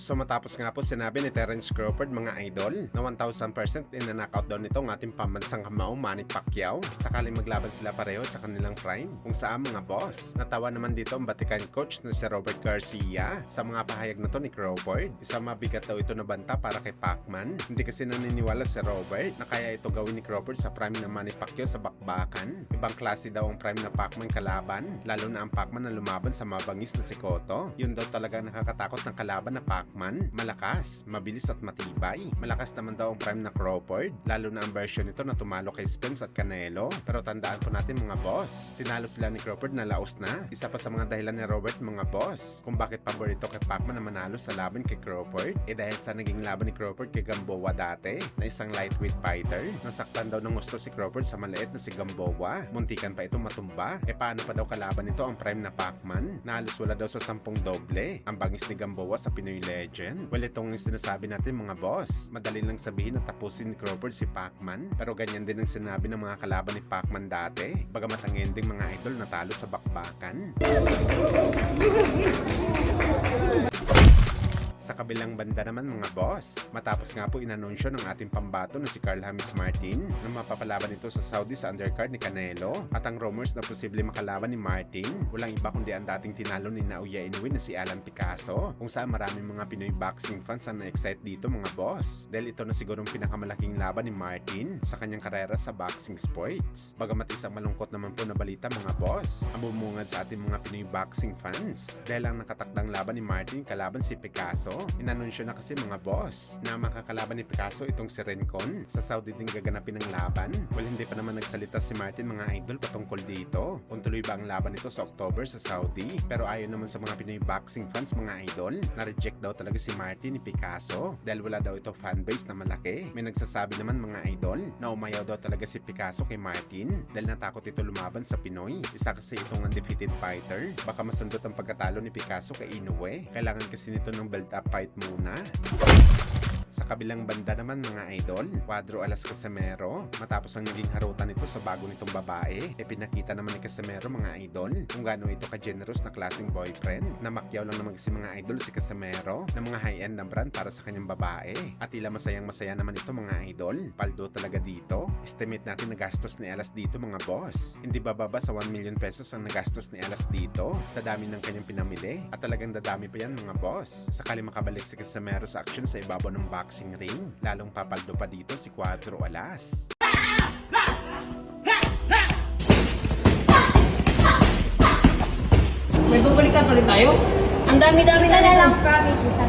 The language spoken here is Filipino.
So matapos nga po sinabi ni Terence Crawford mga idol na 1,000% ina-knockout daw nito ang ating pambansang kamao Manny Pacquiao sakaling maglaban sila pareho sa kanilang prime. Kung saan mga boss, natawa naman dito ang Batikan coach na si Robert Garcia sa mga pahayag na to ni Crawford. Isang mabigat daw ito na banta para kay Pacman. Hindi kasi naniniwala si Robert na kaya ito gawin ni Crawford sa prime ng Manny Pacquiao sa bakbakan. Ibang klase daw ang prime na Pacman kalaban, lalo na ang Pacman na lumaban sa mabangis na si Cotto. Yun daw talaga nakakatakot ng kalaban na Pacman, malakas, mabilis at matibay. Malakas naman daw ang prime na Crawford, lalo na ang version nito na tumalo kay Spence at Canelo. Pero tandaan po natin mga boss, tinalo sila ni Crawford na laos na. Isa pa sa mga dahilan ni Robert mga boss, kung bakit paborito kay Pacman na manalo sa laban kay Crawford, dahil sa naging laban ni Crawford kay Gamboa dati, na isang lightweight fighter. Nasaktan daw ng gusto si Crawford sa maliit na si Gamboa. Muntikan pa ito matumba. Paano pa daw kalaban nito ang prime na Pacman? Na halos wala daw sa 10 doble ang bangis ni Gamboa sa Pinoy Legend. Well, itong sinasabi natin mga boss, madali lang sabihin na tapusin ni Crawford si Pacman, pero ganyan din ang sinabi ng mga kalaban ni Pacman dati, bagamat ang ending mga idol natalo sa bakbakan. Sa kabilang banda naman mga boss, matapos nga po inanunsyo ng ating pambato na si Carl James Martin na mapapalaban ito sa Saudi sa undercard ni Canelo, at ang rumors na posible makalaban ni Martin, walang iba kundi ang dating tinalo ni Naoya Inoue na si Alan Picasso, kung saan maraming mga Pinoy boxing fans ang na-excite dito mga boss, dahil ito na sigurong pinakamalaking laban ni Martin sa kanyang karera sa boxing sports. Bagamat isang malungkot naman po na balita mga boss, ang bumungad sa ating mga Pinoy boxing fans, dahil ang nakatakdang laban ni Martin kalaban si Picasso. Inanunsyo na kasi mga boss na makakalaban ni Picasso itong si Rincon. Sa Saudi din gaganapin ang laban. Well, hindi pa naman nagsalita si Martin mga idol patungkol dito kung tuloy ba ang laban nito sa October sa Saudi. Pero ayon naman sa mga Pinoy boxing fans mga idol, na-reject daw talaga si Martin ni Picasso dahil wala daw ito fanbase na malaki. May nagsasabi naman mga idol na umayaw daw talaga si Picasso kay Martin dahil natakot ito lumaban sa Pinoy. Isa kasi itong undefeated fighter. Baka masundot ang pagkatalo ni Picasso kay Inoue. Kailangan kasi nito ng belt up fight muna. Sa kabilang banda naman mga idol, Cuadro Alas Casimero, matapos ang naging harutan nito sa bago nitong babae, pinakita naman ni Casimero mga idol kung gaano ito ka-generous na klaseng boyfriend. Namakyaw lang naman kasi mga idol si Casimero ng mga high-end na brand para sa kanyang babae. At tila masayang-masaya naman ito mga idol. Paldo talaga dito. Estimate natin na gastos ni Alas dito mga boss. Hindi bababa sa 1 million pesos ang nagastos ni Alas dito sa dami ng kanyang pinamili. At talagang dadami pa yan mga boss. Sakali makabalik si Casimero sa action sa ibabaw ng boxing ring, lalong papaldo pa dito si Cuadro Alas. May babalikan pa rin tayo? Ang dami-dami Isa na na rin. lang, promise. Isa